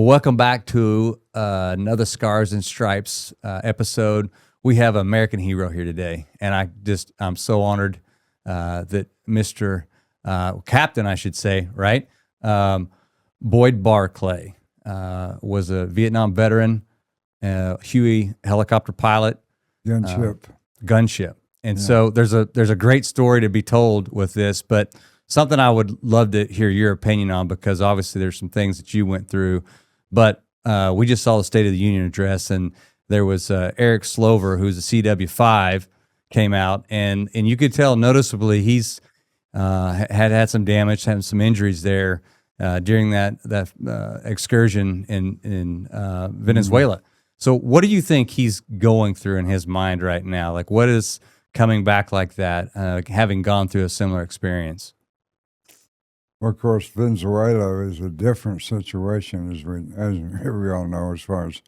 Well, welcome back to another Scars and Stripes episode. We have an American hero here today, and I'm so honored that Mr. Captain, I should say, right? Boyd Barkley was a Vietnam veteran, Huey helicopter pilot, gunship. And so there's a great story to be told with this, but something I would love to hear your opinion on, because obviously there's some things that you went through. But we just saw the State of the Union address, and there was Eric Slover, who's a CW5, came out, and you could tell noticeably he's had some damage, had some injuries there during that excursion in Venezuela. So what do you think he's going through in his mind right now? Like, what is coming back like that, having gone through a similar experience? Well, of course, Venezuela is a different situation, as we all know, as far as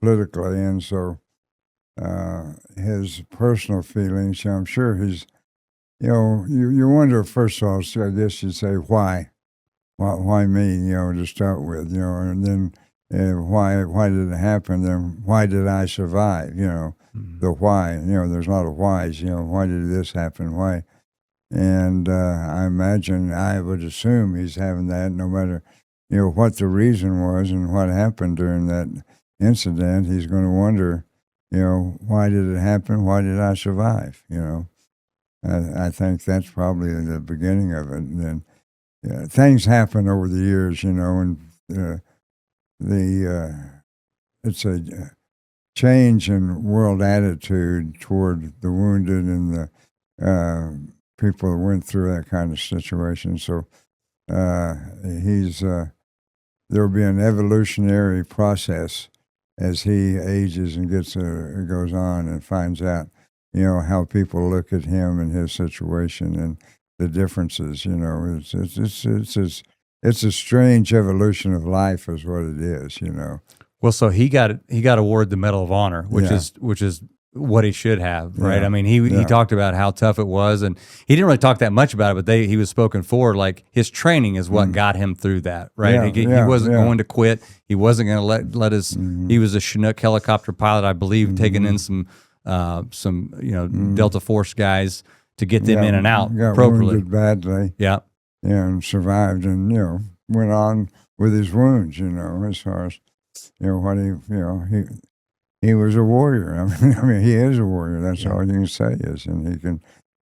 politically, and so his personal feelings, I'm sure he's, you wonder, first of all, so I guess you'd say, why me, to start with, and then why did it happen, then why did I survive, the why, there's a lot of whys, why did this happen, why? And I would assume he's having that no matter, what the reason was and what happened during that incident. He's going to wonder, why did it happen? Why did I survive? I think that's probably the beginning of it. And then things happen over the years, and it's a change in world attitude toward the wounded and the people who went through that kind of situation. So there'll be an evolutionary process as he ages and goes on and finds out, how people look at him and his situation and the differences. It's a strange evolution of life, is what it is. Well, so he got awarded the Medal of Honor, which is what he should have, right? Yeah. I mean, he talked about how tough it was, and he didn't really talk that much about it, but he was spoken for. Like, his training is what got him through that, right? He wasn't going to quit. He wasn't going to let his. He was a Chinook helicopter pilot, I believe, taking in some Delta Force guys to get them in and out got appropriately. Wounded badly, and survived, and went on with his wounds. As far as what he was a warrior. I mean, he is a warrior. That's all you can say is, and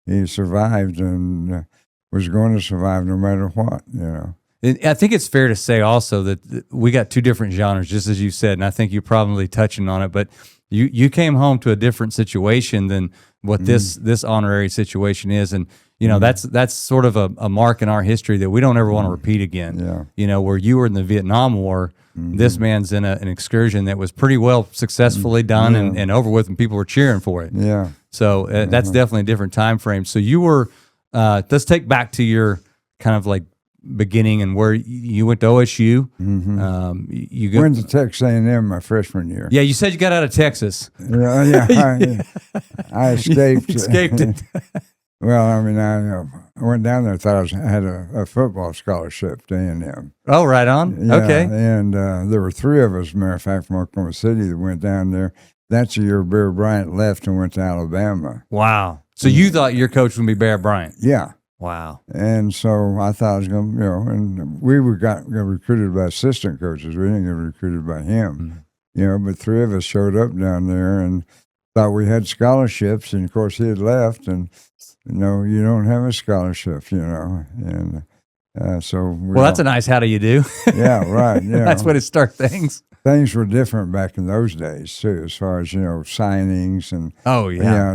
he survived and was going to survive no matter what. I think it's fair to say also that we got two different genres, just as you said, and I think you're probably touching on it. But you came home to a different situation than what this honorary situation is, and that's sort of a mark in our history that we don't ever want to repeat again. Where you were in the Vietnam War. This man's in an excursion that was pretty well successfully done and over with, and people were cheering for it. So that's definitely a different time frame. So you were, let's take back to your kind of like beginning and where you went to OSU. You went to Texas A&M my freshman year. Yeah, you said you got out of Texas. I escaped. Escaped it. Well, I mean, I went down there, thought I had a football scholarship to A&M. Oh, right on. Okay. And there were three of us, matter of fact, from Oklahoma City that went down there. That's the year Bear Bryant left and went to Alabama. Wow. So you thought your coach would be Bear Bryant? Yeah. Wow. And so I thought I was going to, and we got recruited by assistant coaches. We didn't get recruited by him. But three of us showed up down there and thought we had scholarships. And, of course, he had left, and no, you don't have a scholarship, and so. Well, that's a nice how do you do. Yeah, right. That's way to start things. Things were different back in those days too, as far as signings and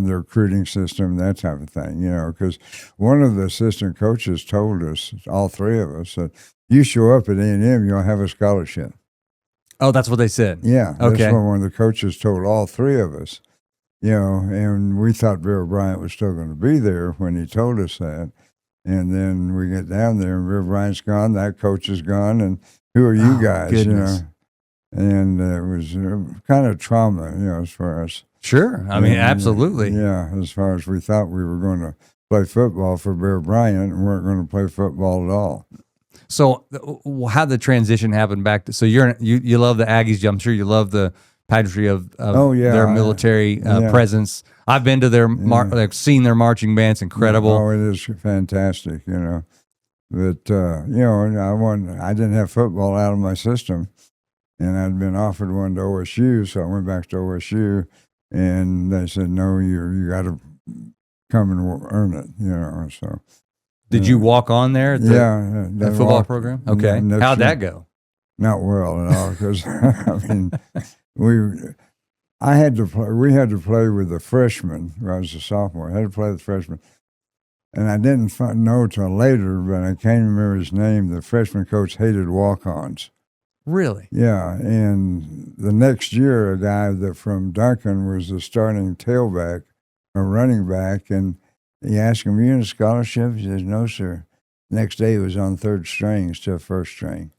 the recruiting system, that type of thing. Because one of the assistant coaches told us, all three of us, that you show up at A&M, you'll have a scholarship. Oh, that's what they said. Yeah, okay. That's what one of the coaches told all three of us. And we thought Bear Bryant was still going to be there when he told us that. And then we get down there, and Bear Bryant's gone, that coach is gone, and who are you guys? Goodness. And it was kind of trauma, as far as. Sure. I mean, absolutely. Yeah, as far as we thought we were going to play football for Bear Bryant and weren't going to play football at all. So how the transition happened back to, so you love the Aggies. I'm sure you love the pageantry of their military presence. I've been to their, like seen their marching bands. Incredible. Oh, it is fantastic, But, I didn't have football out of my system, and I'd been offered one to OSU, so I went back to OSU, and they said, no, you got to come and earn it, so. Did you walk on there at the football program? Okay. How'd that go? Not well at all, because, I mean, we had to play with the freshmen. I was a sophomore. I had to play with the freshmen. And I didn't know till later, but I can't remember his name. The freshman coach hated walk-ons. Really? Yeah, and the next year, a guy from Duncan was the starting tailback, a running back, and he asked him, "Are you in a scholarship?" He says, "No, sir." Next day, he was on third string instead of first string.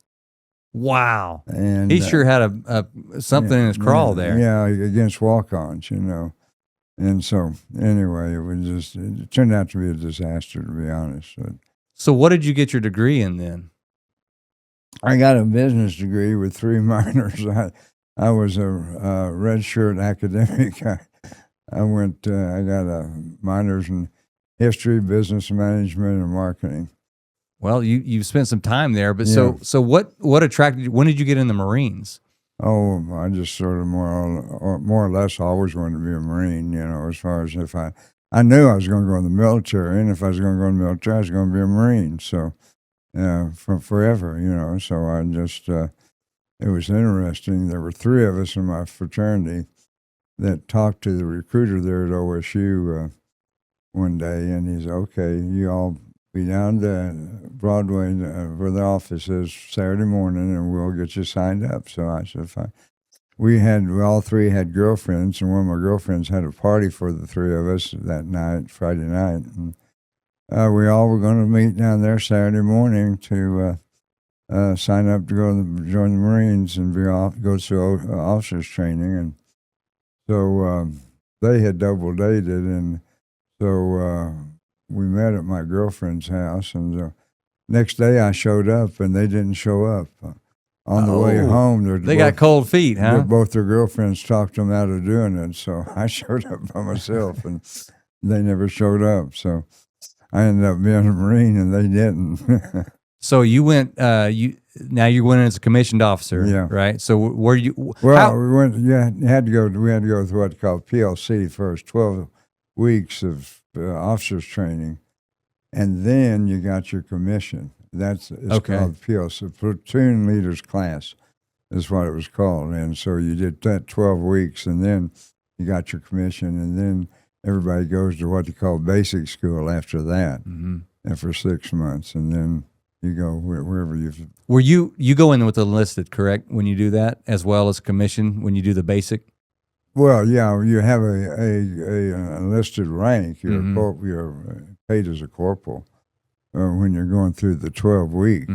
Wow. And he sure had a something in his crawl there. Yeah, against walk-ons, And so, anyway, it turned out to be a disaster, to be honest. So what did you get your degree in then? I got a business degree with 3 minors. I was a red shirt academic. I got a minors in history, business management, and marketing. Well, you spent some time there, but so what attracted you? When did you get in the Marines? Oh, I just sort of more or less always wanted to be a Marine, as far as if I knew I was going to go in the military, and if I was going to go in the military, I was going to be a Marine. So, for forever, so I just, it was interesting. There were 3 of us in my fraternity that talked to the recruiter there at OSU one day, and he said, "Okay, you all be down to Broadway where the office is Saturday morning, and we'll get you signed up." So I said, fine. We all 3 had girlfriends, and one of my girlfriends had a party for the 3 of us that night, Friday night. And we all were going to meet down there Saturday morning to sign up to join the Marines and go through officers training. And so they had double dated, and so we met at my girlfriend's house, and the next day I showed up, and they didn't show up. On the way home, they got cold feet, huh? Both their girlfriends talked them out of doing it, so I showed up by myself, and they never showed up. So I ended up being a Marine, and they didn't. So you went. Now you went as a commissioned officer, right? So where you? Well, we went. Yeah, we had to go through what they call PLC first, 12 weeks of officers training, and then you got your commission. It's called PLC, platoon leaders class, is what it was called. And so you did that 12 weeks, and then you got your commission, and then everybody goes to what they call basic school after that, and for 6 months, and then you go wherever you. Were you go in with the enlisted, correct? When you do that, as well as commission, when you do the basic. Well, yeah, you have a enlisted rank. You're paid as a corporal when you're going through the 12 weeks.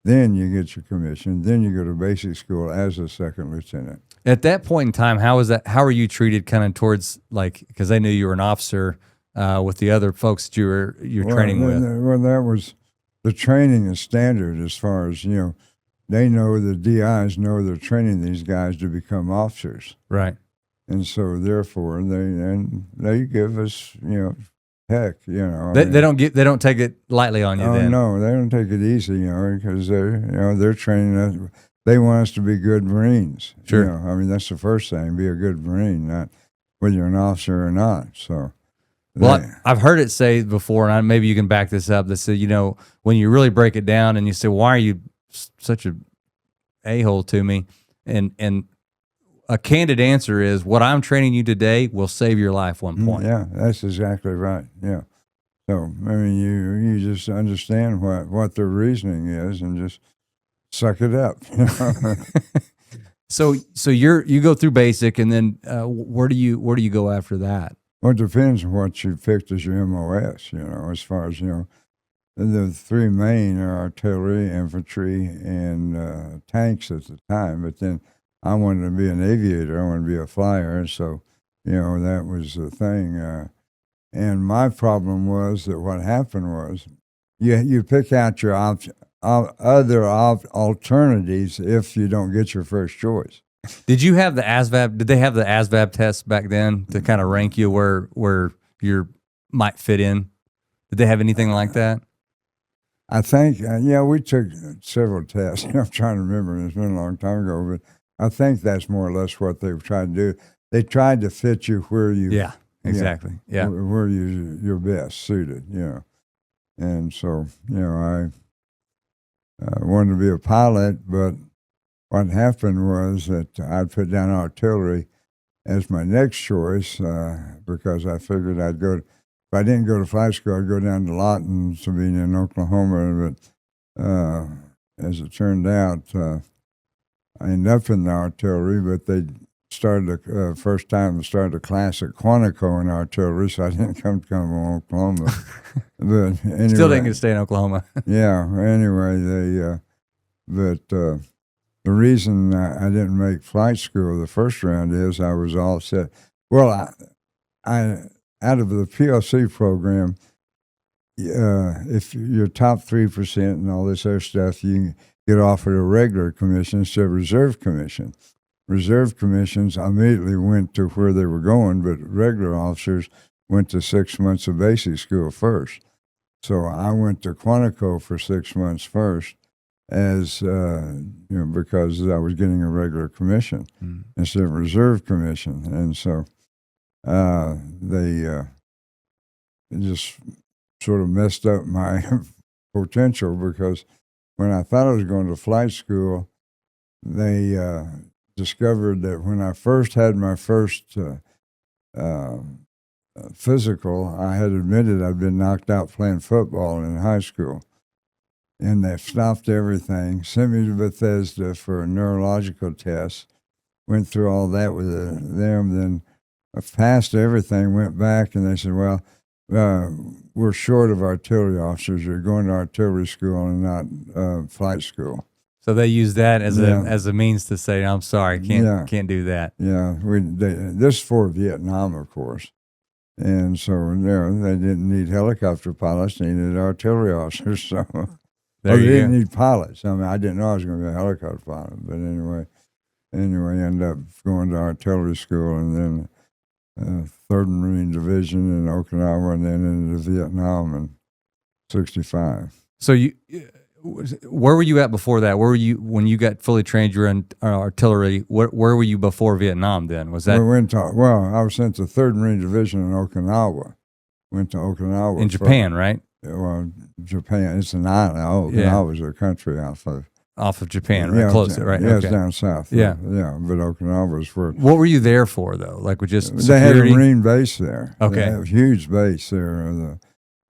Then you get your commission. Then you go to basic school as a second lieutenant. At that point in time, how are you treated kind of towards, like, because they knew you were an officer with the other folks that you're training with? Well, that was, the training is standard as far as, they know, the DIs know they're training these guys to become officers. Right. And so therefore they give us, heck, They don't take it lightly on you. Then. No, they don't take it easy, because they're training us. They want us to be good Marines. Sure. I mean, that's the first thing, be a good Marine, not whether you're an officer or not. So. Well, I've heard it say before, and maybe you can back this up. That said, when you really break it down and you say, "Why are you such a a-hole to me?" and a candid answer is, "What I'm training you today will save your life one point." Yeah, that's exactly right. Yeah. So I mean, you just understand what their reasoning is and just suck it up. So you go through basic, and then where do you go after that? Well, it depends on what you picked as your MOS, as far as, the 3 main are artillery, infantry, and tanks at the time. But then I wanted to be an aviator. I wanted to be a flyer. So, that was the thing. And my problem was that what happened was you pick out your other alternatives if you don't get your first choice. Did you have the ASVAB? Did they have the ASVAB test back then to kind of rank you where you might fit in? Did they have anything like that? I think, we took several tests. I'm trying to remember. It's been a long time ago, but I think that's more or less what they were trying to do. They tried to fit you where you, yeah, exactly, yeah, where you're best suited, And so, I wanted to be a pilot, but what happened was that I'd put down artillery as my next choice because I figured I'd go. If I didn't go to flight school, I'd go down to Lawton, Sabine, in Oklahoma. But as it turned out, I ended up in the artillery. But they started first time they started a class at Quantico in artillery, so I didn't come to Oklahoma. But anyway, still didn't get to stay in Oklahoma. Yeah. Anyway, the reason I didn't make flight school the first round is I was all set. Well, I out of the PLC program, if you're top 3% and all this other stuff, you can get offered a regular commission instead of reserve commission. Reserve commissions immediately went to where they were going, but regular officers went to 6 months of basic school first. So I went to Quantico for 6 months first, as because I was getting a regular commission instead of reserve commission, and so they just sort of messed up my potential because when I thought I was going to flight school, they discovered that when I first had my first physical, I had admitted I'd been knocked out playing football in high school. And they stopped everything, sent me to Bethesda for a neurological test, went through all that with them, then I passed everything, went back, and they said, well, we're short of artillery officers. You're going to artillery school and not flight school. So they use that as a means to say, I'm sorry, can't do that. Yeah, this is for Vietnam, of course. And so they didn't need helicopter pilots, they needed artillery officers, so... They didn't need pilots. I mean, I didn't know I was going to be a helicopter pilot, but anyway, ended up going to artillery school and then 3rd Marine Division in Okinawa, and then into Vietnam in '65. So where were you at before that? Where were you when you got fully trained? You were in artillery. Where were you before Vietnam? Then was that? I was sent to 3rd Marine Division in Okinawa. Went to Okinawa in Japan, right? Well, Japan, it's an island. Okinawa is a country off of Japan, right? Close it, right? Yeah, okay. It's down south. Yeah. But Okinawa is where... What were you there for, though? Like, with just They had a Marine base there. Okay. They have a huge base there, a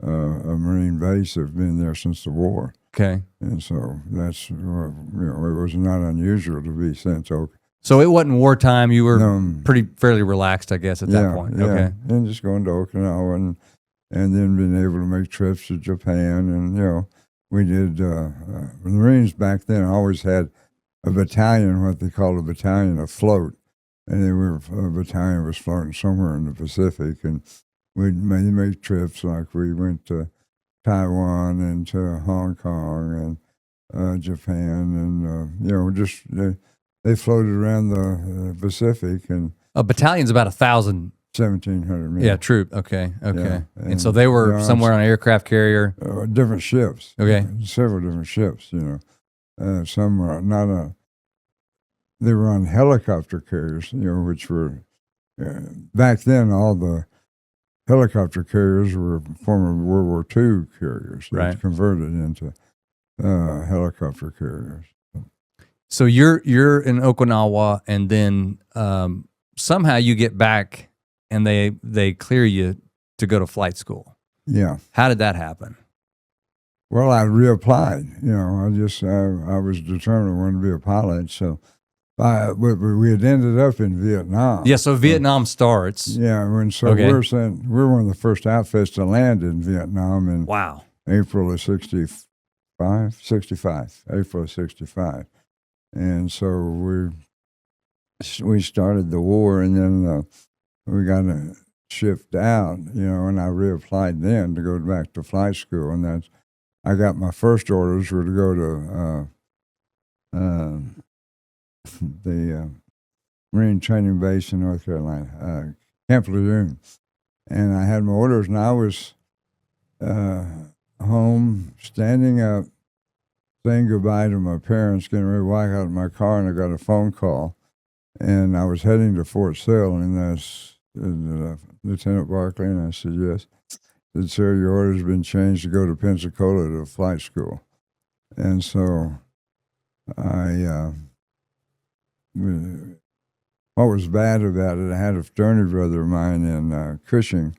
Marine base. They've been there since the war. Okay. And so that's, it was not unusual to be sent to Okinawa. So it wasn't wartime. You were fairly relaxed, I guess, at that point. Yeah. Okay. And just going to Okinawa and then being able to make trips to Japan. And, we did, the Marines back then always had a battalion, what they called a battalion afloat. And a battalion was floating somewhere in the Pacific. And we'd make trips, like we went to Taiwan and to Hong Kong and Japan. And, they floated around the Pacific. And a battalion's about 1,000. 1,700 men. Yeah, troop. Okay. Yeah, and so they were somewhere on an aircraft carrier. Different ships. Okay. Several different ships. Some were they were on helicopter carriers. Which were back then. All the helicopter carriers were former World War II carriers. Right. Converted into helicopter carriers. So you're in Okinawa, and then somehow you get back. And they clear you to go to flight school. Yeah. How did that happen? Well, I reapplied. I was determined I wanted to be a pilot. So we had ended up in Vietnam. Yeah, so Vietnam starts. Yeah, we're one of the first outfits to land in Vietnam in April of 65. April of 65. And so we started the war, and then we got shipped out, and I reapplied then to go back to flight school, and I got my first orders were to go to the Marine Training Base in North Carolina, Camp Lejeune. And I had my orders, and I was home, standing up, saying goodbye to my parents, getting ready to walk out of my car, and I got a phone call. And I was heading to Fort Sill, and that's Lieutenant Barkley, and I said, yes. He said, sir, your order's been changed to go to Pensacola to flight school. And so what was bad about it, I had a fraternity brother of mine in Cushing,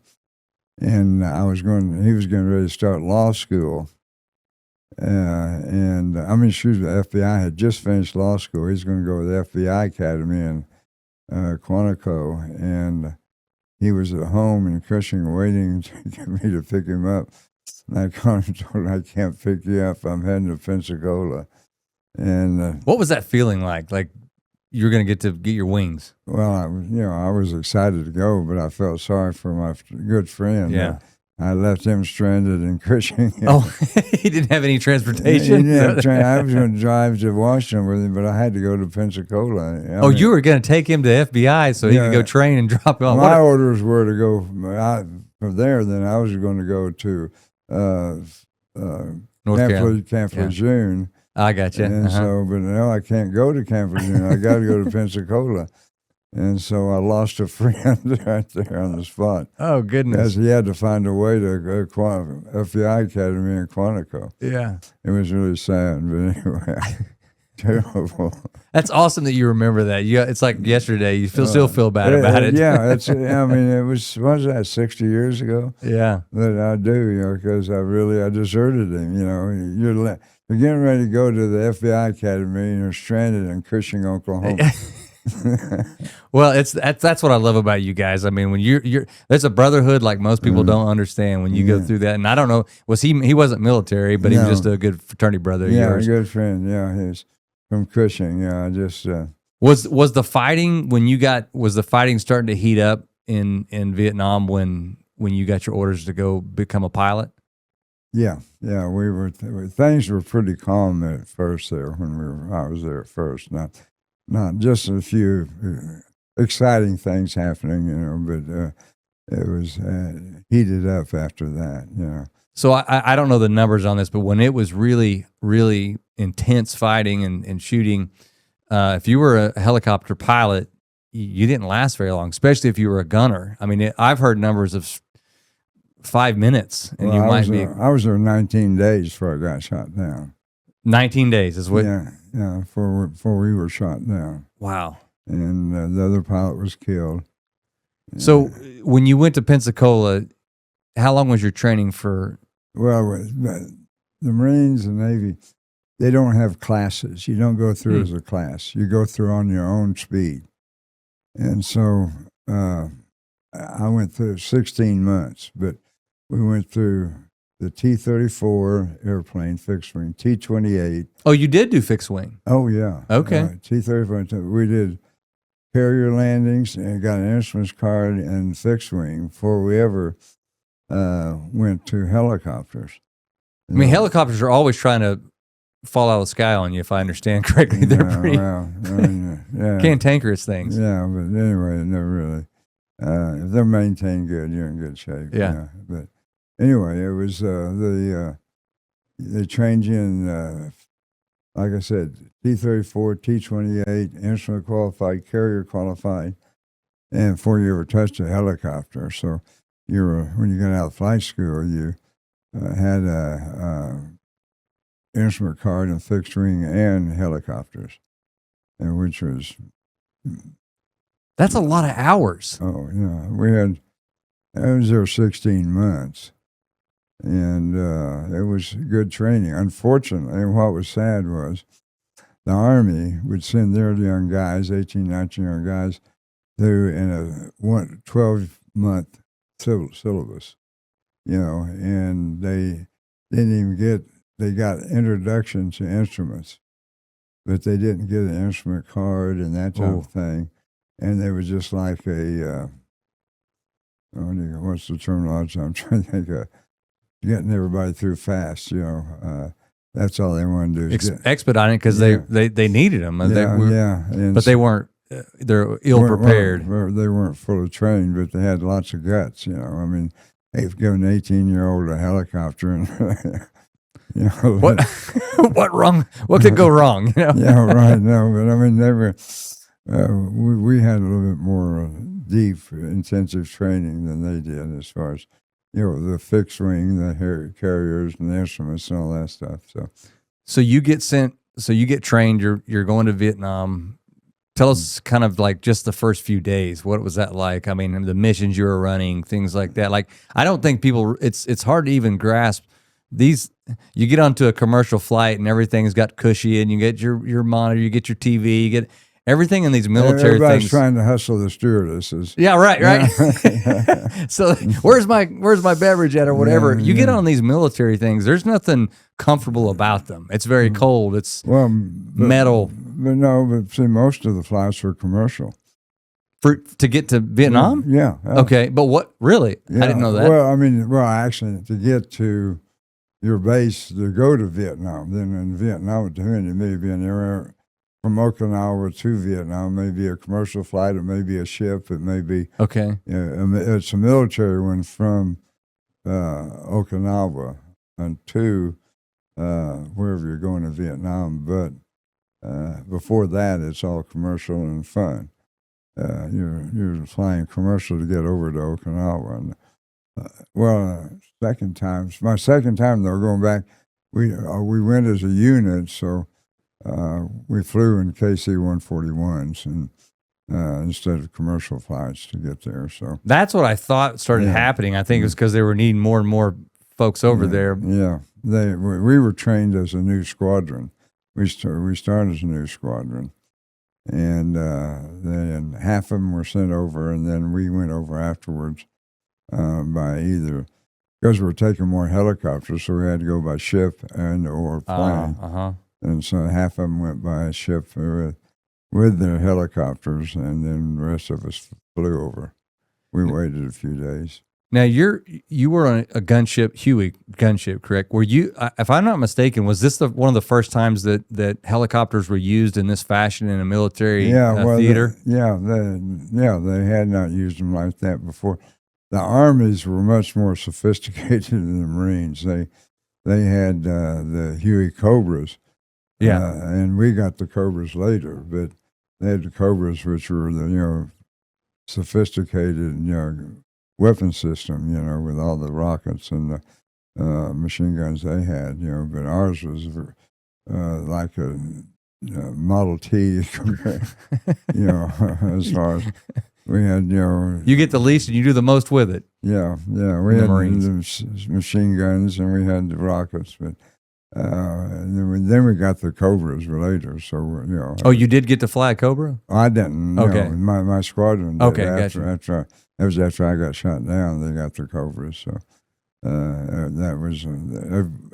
and he was getting ready to start law school. The FBI had just finished law school. He's going to go to the FBI Academy in Quantico, and he was at home in Cushing waiting to get me to pick him up. And I called him and told him, I can't pick you up. I'm heading to Pensacola. And what was that feeling like? Like you were going to get your wings? Well, I was excited to go, but I felt sorry for my good friend. Yeah. I left him stranded in Cushing. Oh, he didn't have any transportation? I was going to drive to Washington with him, but I had to go to Pensacola. You were going to take him to FBI so he could go train and drop him off. My orders were to go from there. Then I was going to go to Camp Lejeune. I got you. And so, but no, I can't go to Camp Lejeune. I got to go to Pensacola. And so I lost a friend right there on the spot. Oh, goodness. As he had to find a way to go to FBI Academy in Quantico. Yeah. It was really sad, but anyway, terrible. That's awesome that you remember that. It's like yesterday. You still feel bad about it. Yeah, it was, what was that, 60 years ago? Yeah. That I do, because I deserted him, You're getting ready to go to the FBI Academy, and you're stranded in Cushing, Oklahoma. Well, that's what I love about you guys. I mean, when you're there's a brotherhood like most people don't understand when you go through that. And I don't know, he wasn't military, but he was just a good fraternity brother of yours. Yeah, a good friend. Yeah, he's from Cushing. Yeah, I just was the fighting was the fighting starting to heat up in Vietnam when you got your orders to go become a pilot? Yeah, we were. Things were pretty calm at first there when I was there at first. Not just a few exciting things happening, but it was heated up after that, So I don't know the numbers on this, but when it was really, really intense fighting and shooting, if you were a helicopter pilot, you didn't last very long, especially if you were a gunner. I mean, I've heard numbers of 5 minutes, and I was there 19 days before I got shot down. 19 days is what? Yeah, before we were shot down. Wow. And the other pilot was killed. So when you went to Pensacola, how long was your training for? Well, the Marines and Navy, they don't have classes. You don't go through as a class. You go through on your own speed. And so I went through 16 months, but we went through the T-34 airplane, fixed wing, T-28. Oh, you did do fixed wing? Oh, yeah. Okay. T-34. We did carrier landings and got an instruments card and fixed wing before we ever went to helicopters. I mean, helicopters are always trying to fall out of the sky on you, if I understand correctly. They're pretty cantankerous things. Yeah, but anyway, never really. If they're maintained good, you're in good shape. Yeah. But anyway, it was they trained you in, like I said, T-34, T-28, instrument qualified, carrier qualified, and before you ever touched a helicopter. So when you got out of flight school, you had a instrument card and fixed wing and helicopters, and which was... That's a lot of hours. Oh, yeah. I was there 16 months, and it was good training. Unfortunately, what was sad was the Army would send their young guys, 18, 19 young guys, through in a 12-month syllabus, and they didn't even they got introduction to instruments, but they didn't get an instrument card and that type of thing. And they were just like what's the terminology I'm trying to think of? getting everybody through fast. That's all they wanted to do. Is Expediting because they needed them. But they weren't. They're ill prepared. They weren't fully trained, but they had lots of guts. I mean, they've given an 18-year-old a helicopter, and what what wrong? What could go wrong? Yeah, right. No, but I mean, they were. We had a little bit more deep, intensive training than they did, as far as the fixed wing, the carriers, and the instruments, and all that stuff. So you get sent. So you get trained. You're going to Vietnam. Tell us kind of like just the first few days. What was that like? I mean, the missions you were running, things like that. Like, I don't think people. It's hard to even grasp these. You get onto a commercial flight and everything's got cushy, and you get your monitor, you get your TV, you get everything in these military Everybody's things. Trying to hustle the stewardesses. Yeah, right. Yeah. So where's my beverage at or whatever? You get on these military things. There's nothing comfortable about them. It's very cold. It's metal. But see, most of the flights were commercial. To get to Vietnam? Yeah. Okay, but what really? Yeah. I didn't know that. Well, actually, to get to your base to go to Vietnam, then in Vietnam, to him, it may be an area from Okinawa to Vietnam. It may be a commercial flight. It may be a ship. It may be it's a military one from Okinawa and to wherever you're going to Vietnam. But before that, it's all commercial and fun. You're flying commercial to get over to Okinawa. And, my second time though, going back, we went as a unit, so we flew in KC-141s and instead of commercial flights to get there. So that's what I thought started happening. I think it was because they were needing more and more folks over there. Yeah, we were trained as a new squadron. We started as a new squadron, and then half of them were sent over, and then we went over afterwards by either, because we were taking more helicopters, so we had to go by ship and or plane. And so half of them went by ship with their helicopters, and then the rest of us flew over. We waited a few days. Now you were on a gunship, Huey gunship, correct? Were you, if I'm not mistaken, was this one of the first times that helicopters were used in this fashion in a military theater? They had not used them like that before. The armies were much more sophisticated than the Marines. They had the Huey Cobras, and we got the Cobras later, but they had the Cobras, which were the sophisticated weapon system, with all the rockets and the machine guns they had, but ours was like a Model T, as far as we had, You get the least and you do the most with it. Yeah, we had the machine guns and we had the rockets, but and then we got the Cobras later, so, Oh, you did get to fly a Cobra? I didn't, okay. My squadron did. Okay, After I got shot down, they got the Cobras, so that was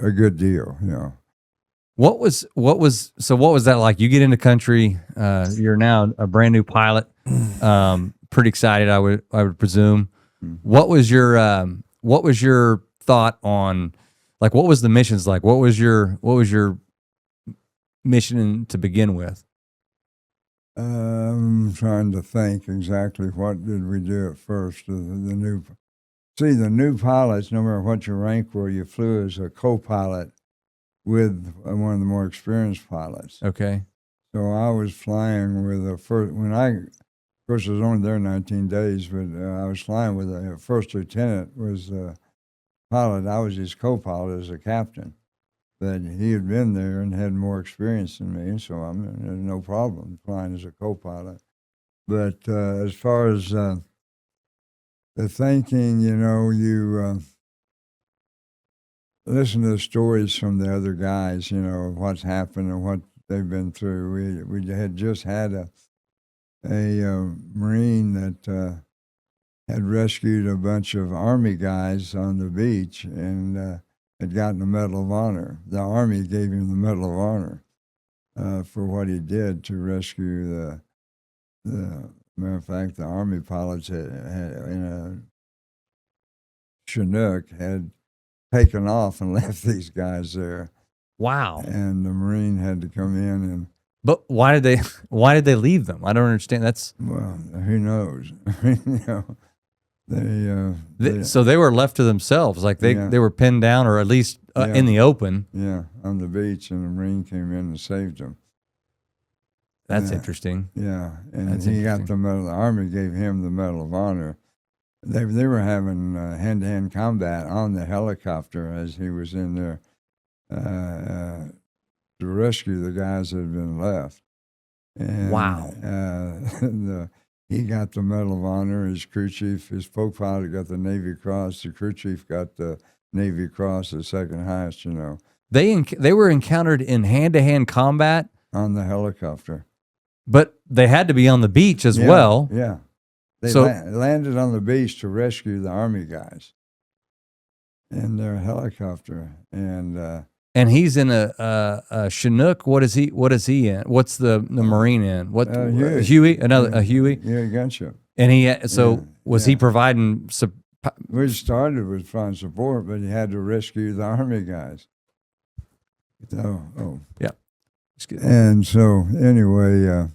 a good deal, What was that like? You get into country, you're now a brand new pilot, pretty excited, I would presume. Mm-hmm. What was your thought on, like, what was the missions like? What was your mission to begin with? I'm trying to think exactly what did we do at first. The new pilots, no matter what your rank were, you flew as a co-pilot with one of the more experienced pilots. Okay. So I was flying with of course I was only there 19 days, but I was flying with a first lieutenant was the pilot. I was his co-pilot as a captain. But he had been there and had more experience than me, so there's no problem flying as a co-pilot. But as far as the thinking, you listen to the stories from the other guys, what's happened and what they've been through. We had just had a Marine that had rescued a bunch of Army guys on the beach and had gotten the Medal of Honor. The Army gave him the Medal of Honor for what he did to rescue the matter of fact, the Army pilots had in a Chinook had taken off and left these guys there. Wow. And the Marine had to come in and. But why did they leave them? I don't understand. That's Well, who knows? so they were left to themselves. Like they were pinned down, or at least in the open. Yeah, on the beach, and the Marine came in and saved them. That's interesting. Yeah, and he got the medal. The Army gave him the Medal of Honor. They were having hand-to-hand combat on the helicopter as he was in there to rescue the guys that had been left. And, wow. He got the Medal of Honor. His crew chief, his poke pilot got the Navy Cross. The crew chief got the Navy Cross, the second highest, They were encountered in hand-to-hand combat? On the helicopter. But they had to be on the beach as well. Yeah. They landed on the beach to rescue the Army guys in their helicopter. And he's in a Chinook. What is he in? What's the Marine in? What Huey? A Huey? Yeah, gunship. And he providing? We started with flying support, but he had to rescue the Army guys. Yeah. And so anyway,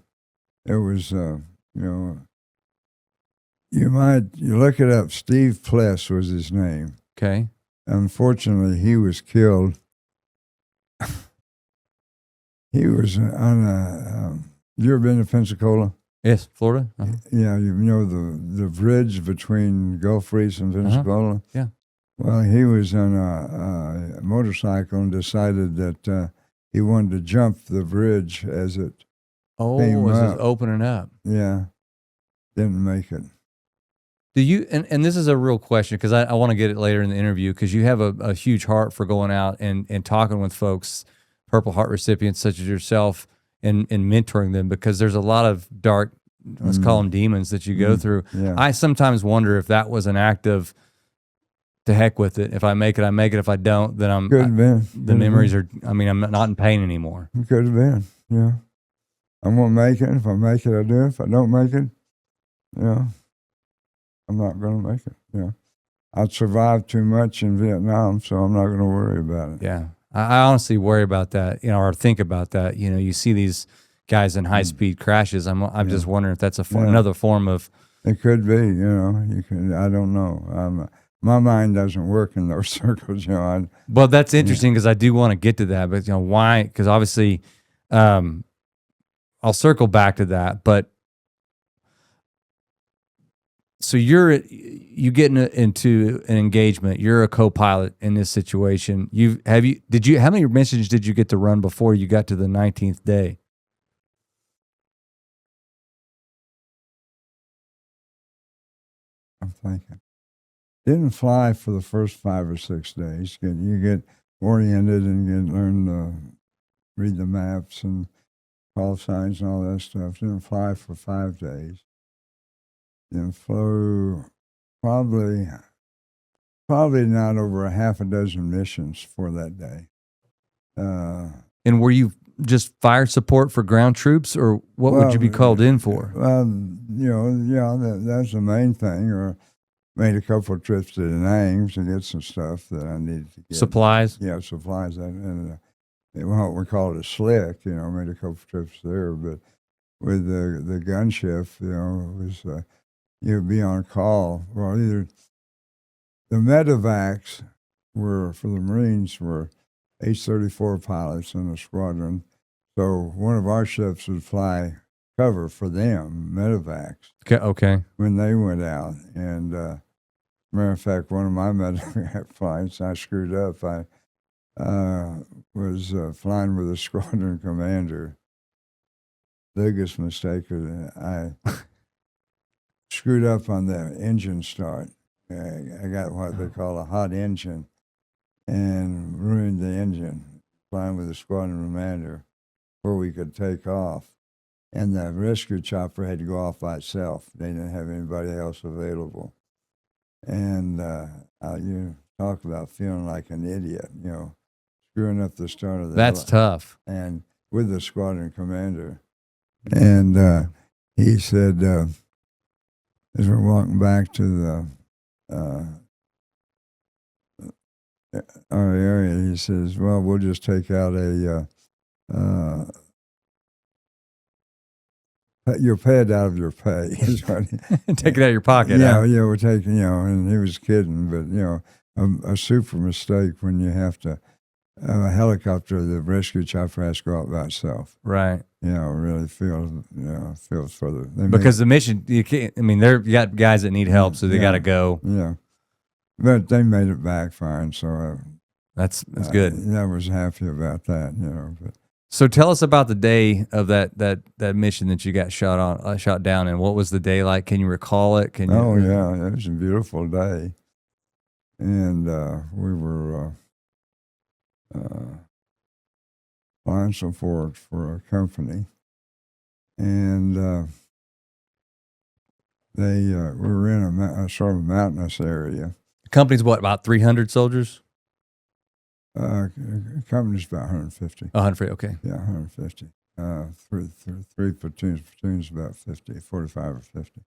it was you look it up. Steve Pless was his name. Okay. Unfortunately, he was killed. He was on a. You ever been to Pensacola? Yes, Florida. Uh-huh. Yeah, the bridge between Gulf Reefs and Pensacola. Uh-huh. Yeah. Well, he was on a motorcycle and decided that he wanted to jump the bridge as it came up. Opening up. Yeah, didn't make it. Do you? And this is a real question because I want to get it later in the interview because you have a huge heart for going out and talking with folks, Purple Heart recipients such as yourself, and mentoring them because there's a lot of dark, let's call them demons that you go through. Yeah. I sometimes wonder if that was an act of, to heck with it. If I make it, I make it. If I don't, then the memories are. I mean, I'm not in pain anymore. It could have been. Yeah, I'm gonna make it. If I make it, I do. If I don't make it, I'm not gonna make it. Yeah, I survived too much in Vietnam, so I'm not gonna worry about it. Yeah, I honestly worry about that. Or think about that. You see these guys in high speed crashes. I'm just wondering if that's another form of. It could be. You can. I don't know. My mind doesn't work in those circles, Well, that's interesting because I do want to get to that, but why? Because obviously, I'll circle back to that. But so you get into an engagement. You're a co-pilot in this situation. How many missions did you get to run before you got to the 19th day? I'm thinking. Didn't fly for the first 5 or 6 days. You get oriented and learn to read the maps and call signs and all that stuff. Didn't fly for 5 days. Then flew probably not over a half a dozen missions for that day. And were you just fire support for ground troops, or what would you be called in for? That's the main thing. Or made a couple of trips to the Nangs to get some stuff that I needed to get. Supplies? Yeah, supplies. And what we call it a slick, made a couple of trips there. But with the gun shift, it was, you'd be on call. Well, either the medevacs for the Marines were H-34 pilots in the squadron. So one of our ships would fly cover for them, medevacs. Okay. When they went out. And matter of fact, one of my medevac flights, I screwed up. I was flying with a squadron commander. Biggest mistake I screwed up on the engine start. I got what they call a hot engine and ruined the engine flying with a squadron commander before we could take off. And the rescue chopper had to go off by itself. They didn't have anybody else available. And you talk about feeling like an idiot, screwing up the start of the That's tough. And with the squadron commander. And he said, as we're walking back to our area, he says, well, we'll just take out you'll pay it out of your pay. Take it out of your pocket. Yeah, huh? yeah, we're taking, and he was kidding, but, a super mistake when you have to, a helicopter, the rescue chopper has to go out by itself. Right. Really feels for the... Because the mission, you can't, I mean, you got guys that need help, so they got to go. Yeah. But they made it back fine, so... That's good. I was happy about that, but... So tell us about the day of that mission that you got shot down, and what was the day like? Can you recall it? Yeah, it was a beautiful day, and we were flying support for a company, and we were in a sort of mountainous area. The company's what, about 300 soldiers? Company's about 150. 100, okay. Yeah, 150. Three platoons. Platoons about 50, 45 or 50.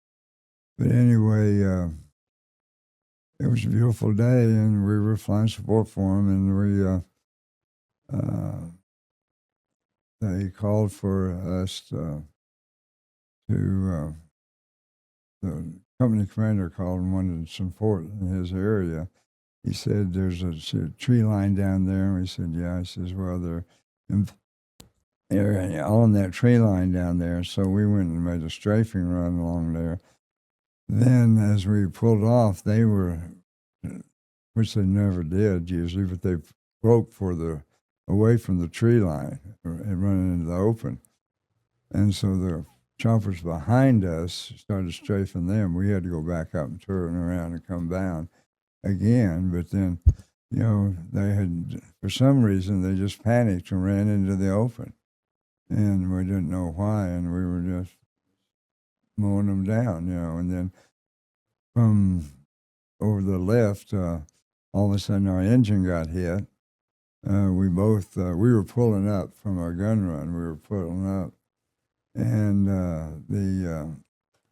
But anyway, it was a beautiful day, and we were flying support for them, and they called for us to the company commander called and wanted support in his area. He said, there's a tree line down there. And we said, yeah. He says, well, they're on that tree line down there. So we went and made a strafing run along there. Then as we pulled off, they were, which they never did usually, but they broke away from the tree line and running into the open. And so the choppers behind us started strafing them. We had to go back up and turn around and come down again, but then, they had, for some reason, they just panicked and ran into the open, and we didn't know why, and we were just mowing them down, and then from over the left, all of a sudden our engine got hit. We were pulling up from our gun run. We were pulling up, and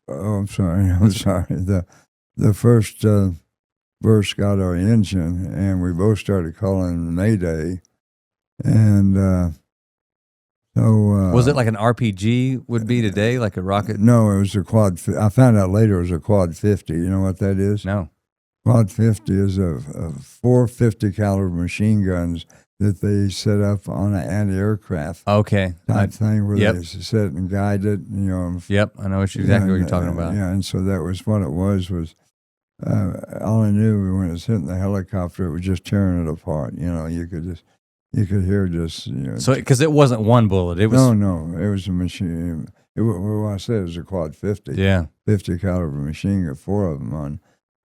I'm sorry. The first burst got our engine, and we both started calling Mayday. And so... was it like an RPG would be today, like a rocket? No, it was a quad... I found out later it was a quad 50. You know what that is? No. Quad 50 is a 450 caliber machine guns that they set up on an anti-aircraft type thing where they sit and guide it. Yep, I know exactly what you're talking about. Yeah, and so that was what it was all I knew when it was hitting the helicopter, it was just tearing it apart. You could hear just. So, because it wasn't one bullet, it was. No, it was a machine. What I said it was a quad 50. Yeah, 50 caliber machine gun, 4 of them on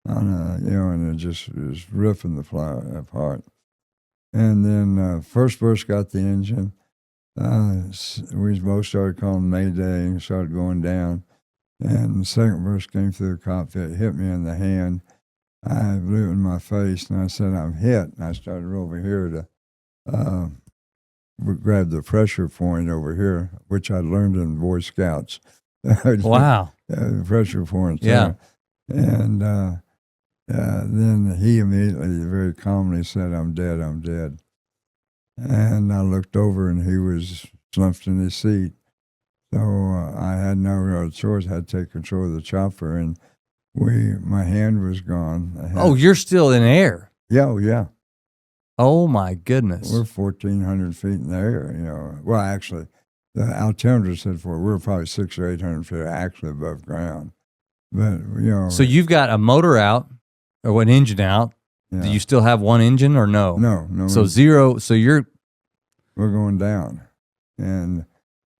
and it just was ripping the fly apart. And then first burst got the engine. We both started calling Mayday and started going down. And the second burst came through the cockpit, hit me in the hand. I blew it in my face, and I said, I'm hit. And I started over here to grab the pressure point over here, which I learned in Boy Scouts. Wow. The pressure point. Yeah. And then he immediately, very calmly said, I'm dead, I'm dead. And I looked over, and he was slumped in his seat. So I had no real choice. I had to take control of the chopper, and my hand was gone. You're still in air? Yeah. Oh, my goodness. We're 1,400 feet in the air, Well, actually, the altimeter said we were probably 600 or 800 feet actually above ground. But, So you've got a motor out, or an engine out. Yeah. Do you still have one engine or no? No. So zero, we're going down. And...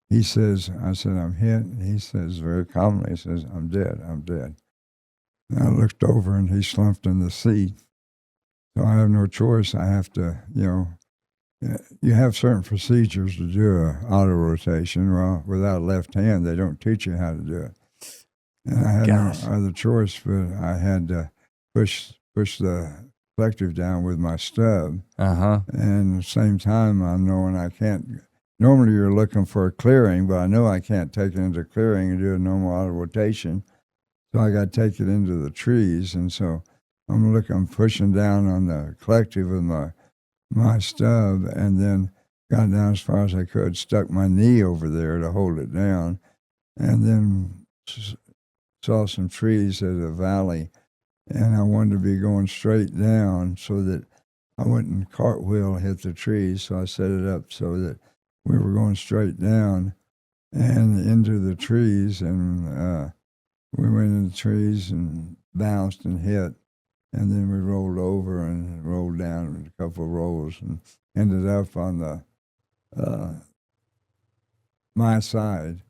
I said, I'm hit. And he says very calmly, he says, I'm dead. And I looked over, and he slumped in the seat. So I have no choice. I have to, you have certain procedures to do a auto rotation. Well, without a left hand, they don't teach you how to do it. And I had no other choice, but I had to push the collective down with my stub. And at the same time, I'm knowing I can't. Normally you're looking for a clearing, but I know I can't take it into clearing and do a normal auto rotation. So I got to take it into the trees. And so I'm pushing down on the collective with my stub, and then got down as far as I could, stuck my knee over there to hold it down, and then saw some trees at a valley, and I wanted to be going straight down so that I wouldn't cartwheel hit the trees. So I set it up so that we were going straight down and into the trees, and we went in the trees and bounced and hit, and then we rolled over and rolled down a couple of rolls and ended up on the my side,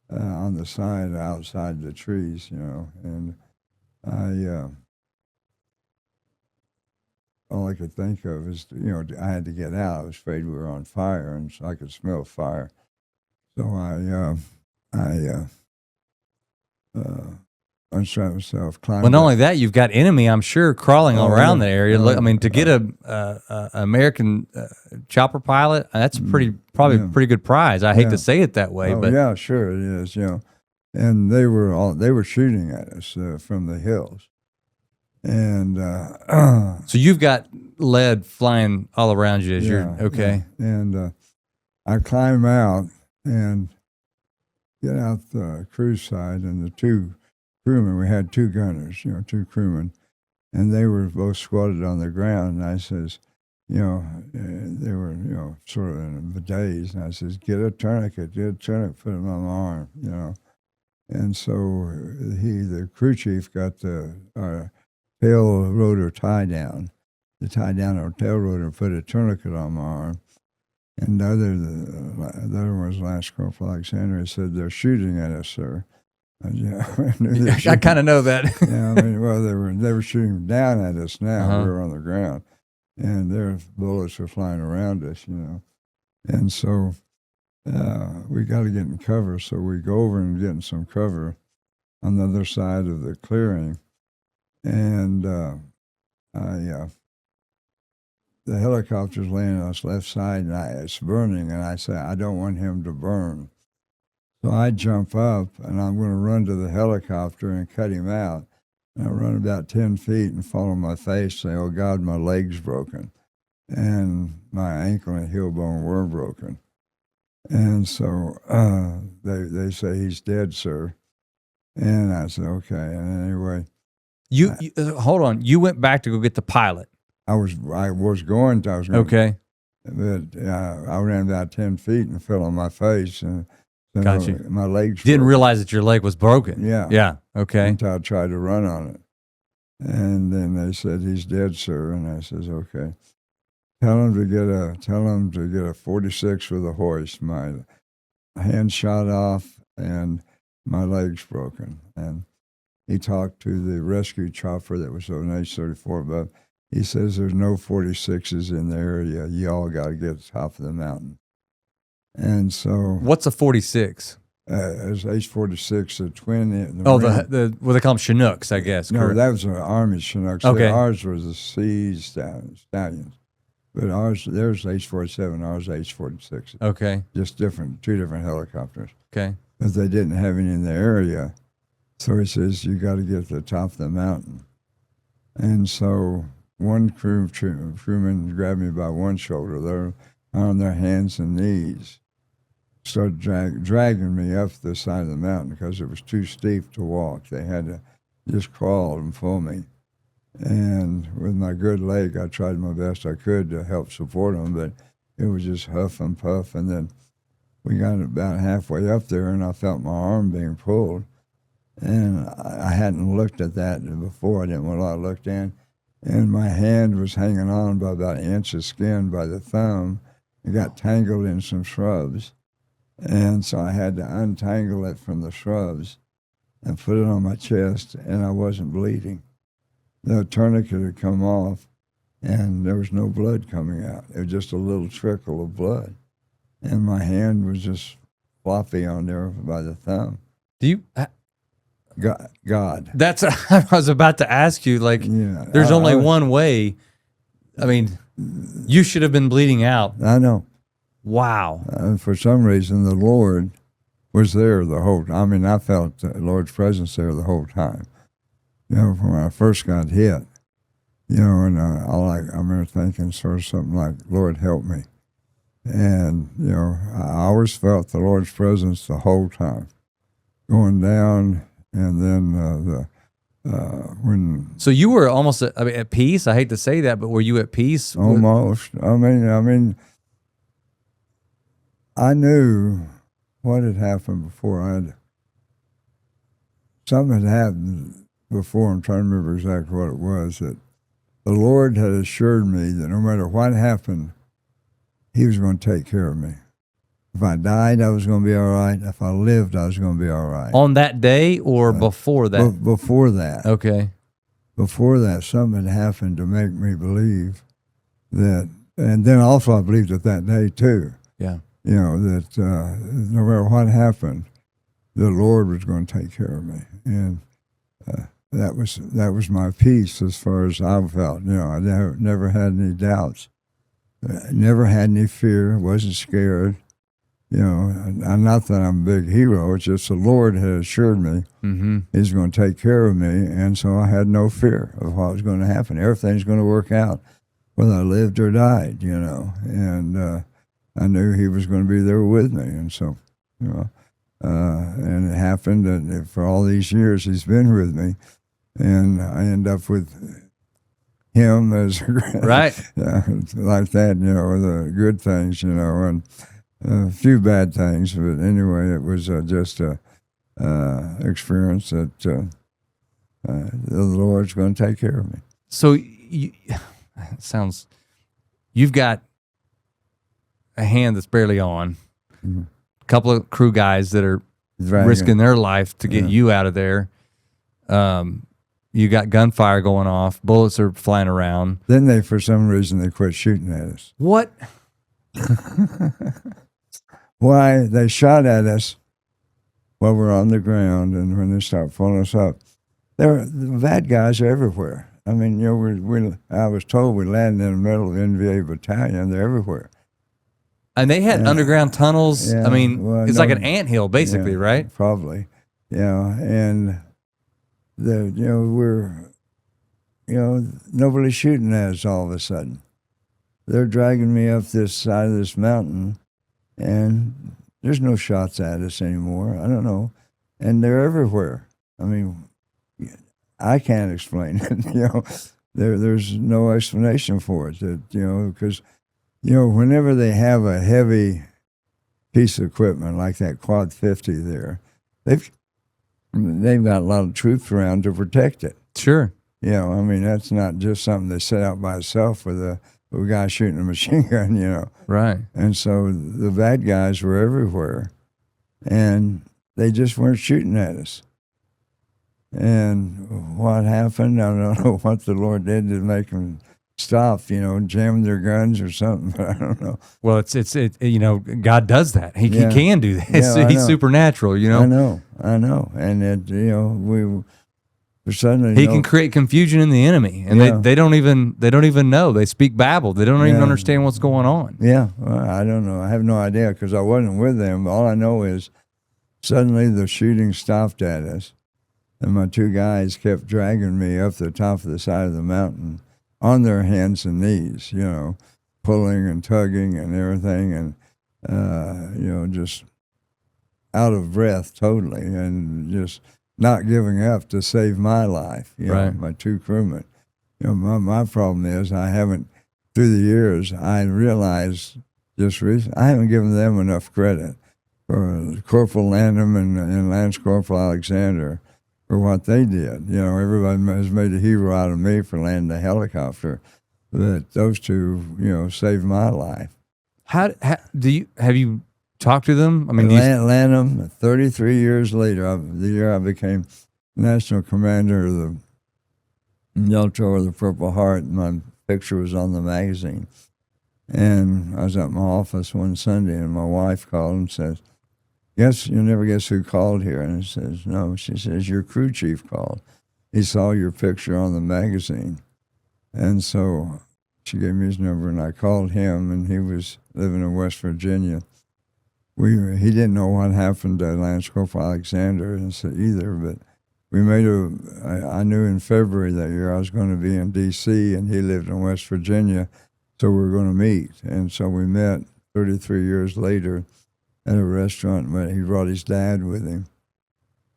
on the side outside the trees, and all I could think of is, I had to get out. I was afraid we were on fire, and so I could smell fire. So I unstrapped myself, climbed. Well, not only that, you've got enemy, I'm sure, crawling all around the area. To get a American chopper pilot, that's probably a pretty good prize. I hate to say it that way, but yeah, sure it is. And they were shooting at us from the hills, and so you've got lead flying all around you as you're okay. Yeah. And I climb out and get out the crew side, and the two crewmen, we had two gunners, two crewmen, and they were both squatted on the ground. And I says, they were, sort of in a daze. And I says, get a tourniquet, put it on my arm, And so the crew chief got our tail rotor tie down, our tail rotor, and put a tourniquet on my arm. And the other one was Lance Corporal Alexander. He said, they're shooting at us, sir. I kind of know that. They were shooting down at us now. We were on the ground, and their bullets were flying around us, And so we got to get in cover. So we go over and get in some cover on the other side of the clearing, and the helicopter's laying on us left side, and it's burning, and I say, I don't want him to burn. So I jump up, and I'm going to run to the helicopter and cut him out. And I run about 10 feet and fall on my face, say, oh, God, my leg's broken. And my ankle and heel bone were broken. And so they say, he's dead, sir. And I said, okay. And anyway. You hold on. You went back to go get the pilot. I was going to. Okay. But I ran about 10 feet and fell on my face. And got you. My legs didn't realize that your leg was broken. Yeah. Yeah. Okay. Until I tried to run on it. And then they said, he's dead, sir. And I says, okay. Tell him to get a 46 with a hoist. My hand shot off and my leg's broken. And he talked to the rescue chopper that was on H-34 above. He says, there's no 46s in the area. You all got to get to the top of the mountain. And so, what's a 46? It's H-46, a twin. The what they call them Chinooks, I guess. No, correct? that was an Army Chinooks. Okay. Ours was a Sea Stallions. But theirs H-47, ours H-46. Okay. Just two different helicopters. Okay. But they didn't have any in the area. So he says, you got to get to the top of the mountain. And so one crewman grabbed me by one shoulder. They're on their hands and knees. Started dragging me up the side of the mountain because it was too steep to walk. They had to just crawl and pull me. And with my good leg, I tried my best I could to help support them, but it was just huff and puff. And then we got about halfway up there, and I felt my arm being pulled. And I hadn't looked at that before. I didn't want to look in. And my hand was hanging on by about an inch of skin by the thumb. It got tangled in some shrubs. And so I had to untangle it from the shrubs and put it on my chest, and I wasn't bleeding. The tourniquet had come off, and there was no blood coming out. It was just a little trickle of blood. And my hand was just floppy on there by the thumb. Do you... God. That's I was about to ask you. There's only one way. I mean, you should have been bleeding out. I know. Wow. For some reason, the Lord was there the whole time. I mean, I felt the Lord's presence there the whole time. When I first got hit, And I remember thinking sort of something like, Lord, help me. And, I always felt the Lord's presence the whole time, going down, and then when... So you were almost at peace? I hate to say that, but were you at peace? Almost. I mean, I knew what had happened before. Something had happened before. I'm trying to remember exactly what it was, that the Lord had assured me that no matter what happened, he was going to take care of me. If I died, I was going to be all right. If I lived, I was going to be all right. On that day or before that? Before that. Okay. Before that, something had happened to make me believe that, and then also I believed it that day too. Yeah. That no matter what happened, the Lord was going to take care of me. And that was my peace as far as I felt. I never had any doubts. Never had any fear, wasn't scared. Not that I'm a big hero, it's just the Lord had assured me he's going to take care of me, and so I had no fear of what was going to happen. Everything's going to work out, whether I lived or died, and I knew he was going to be there with me, and so, and it happened that for all these years he's been with me, and I end up with him as right, like that, with the good things, and a few bad things, but anyway, it was just a experience that the Lord's going to take care of me. So you've got a hand that's barely on, a couple of crew guys that are risking their life to get you out of there. You got gunfire going off, bullets are flying around. Then for some reason, they quit shooting at us. What? Why, they shot at us while we're on the ground, and when they start pulling us up, the bad guys are everywhere. I mean, I was told we landed in the middle of the NVA battalion. They're everywhere. And they had underground tunnels. Yeah, I mean, it's like an anthill, basically, right? Probably. And nobody's shooting at us all of a sudden. They're dragging me up this side of this mountain, and there's no shots at us anymore. I don't know. And they're everywhere. I mean, I can't explain it. There's no explanation for it. Because, whenever they have a heavy piece of equipment like that Quad 50 there, they've got a lot of troops around to protect it. Sure. I mean, that's not just something they set out by itself with a guy shooting a machine gun, Right. And so the bad guys were everywhere, and they just weren't shooting at us. And what happened, I don't know what the Lord did to make them stop, jam their guns or something, but I don't know. Well, it's God does that. He can do this. Yeah, He's supernatural, I know. And we suddenly he can create confusion in the enemy, and they don't even know. They speak babble. They don't even understand what's going on. Yeah, well, I don't know. I have no idea because I wasn't with them. All I know is suddenly the shooting stopped at us, and my two guys kept dragging me up the top of the side of the mountain on their hands and knees, pulling and tugging and everything, and just out of breath totally, and just not giving up to save my life, right. My two crewmen. My problem is I haven't, through the years, I realized just recently, I haven't given them enough credit for Corporal Lanham and Lance Corporal Alexander for what they did. Everybody has made a hero out of me for landing a helicopter, but those two, saved my life. Have you talked to them? I mean, Lanham, 33 years later, the year I became national commander of the Delta or the Purple Heart, my picture was on the magazine. And I was at my office one Sunday, and my wife called and says, you'll never guess who called here. And I says, no. She says, your crew chief called. He saw your picture on the magazine. And so she gave me his number, and I called him, and he was living in West Virginia. He didn't know what happened to Lance Corporal Alexander either, but I knew in February that year I was going to be in D.C. and he lived in West Virginia, so we were going to meet. And so we met 33 years later at a restaurant where he brought his dad with him.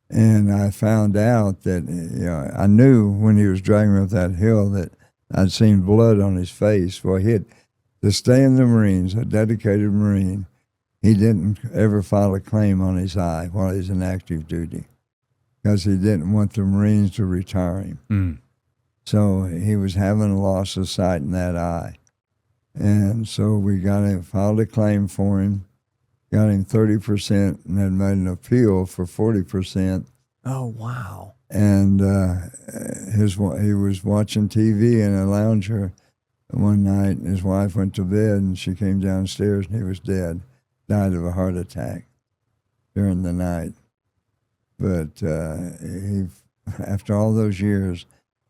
And I found out that, I knew when he was dragging me up that hill that I'd seen blood on his face. Well, to stay in the Marines, a dedicated Marine, he didn't ever file a claim on his eye while he was in active duty because he didn't want the Marines to retire him. Mm. So he was having a loss of sight in that eye. And so we filed a claim for him, got him 30%, and then made an appeal for 40%. Oh, wow. And he was watching TV in a lounger one night, and his wife went to bed, and she came downstairs, and he was dead, died of a heart attack during the night. But after all those years,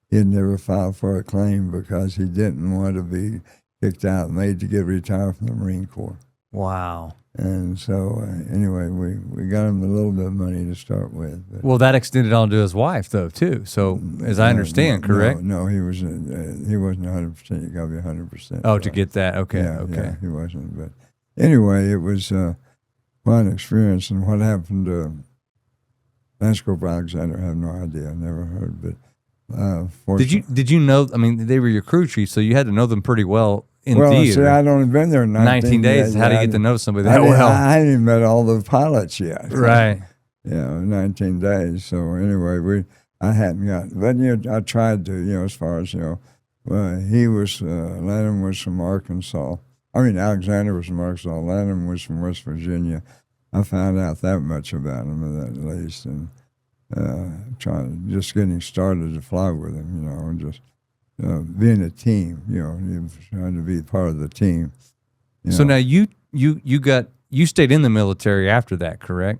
he had never filed for a claim because he didn't want to be kicked out, made to get retired from the Marine Corps. Wow. And so, anyway, we got him a little bit of money to start with. Well, that extended on to his wife, though, too. So, as I understand, correct? No, he wasn't 100%. You got to be 100%. Oh, to get that. Okay, yeah, okay. Yeah, he wasn't. But anyway, it was quite an experience. And what happened to Lance Corporal Alexander, I have no idea. I never heard. But Did you know? I mean, they were your crew chief, so you had to know them pretty well in theater. See, I'd only been there 19 days. How do you get to know somebody that well? I hadn't even met all the pilots yet. Right. 19 days. So anyway, I hadn't got, but I tried to, as far as he was Lanham was from Arkansas. I mean, Alexander was from Arkansas. Lanham was from West Virginia. I found out that much about him at least, and just getting started to fly with him, and just being a team, trying to be part of the team. So now you stayed in the military after that, correct?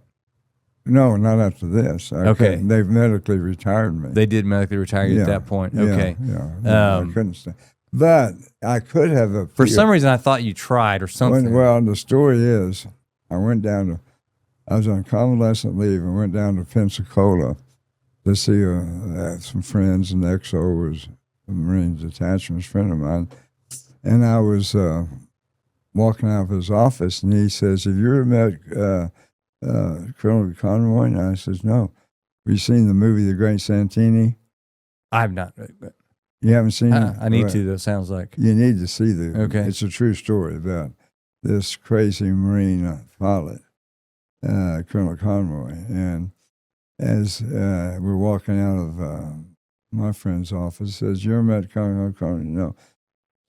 No, not after this. Okay. They've medically retired me. They did medically retire you at that point. Okay. Yeah, I couldn't stay. But I could have for some reason, I thought you tried or something. Well, the story is, I was on convalescent leave and went down to Pensacola to see some friends, and XO was a Marines detachment friend of mine. And I was walking out of his office, and he says, "Have you ever met Colonel Conroy?" And I says, "No." Have you seen the movie The Great Santini? I've not. You haven't seen it? I need to, though, sounds like. You need to see the. Okay. It's a true story about this crazy Marine pilot, Colonel Conroy. And as we're walking out of my friend's office, says, "You ever met Colonel Conroy?" No.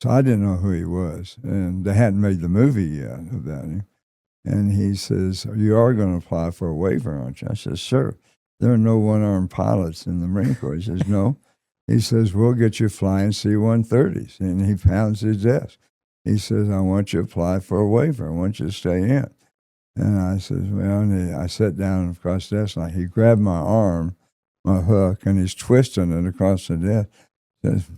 So I didn't know who he was, and they hadn't made the movie yet about him. And he says, "You are going to apply for a waiver, aren't you?" I said, "Sure. There are no one-armed pilots in the Marine Corps." He says, "No." He says, "We'll get you flying C-130s." And he pounds his desk. He says, "I want you to apply for a waiver. I want you to stay in." And I says, "Well," and I sat down across the desk, and he grabbed my arm, my hook, and he's twisting it across the desk. He says,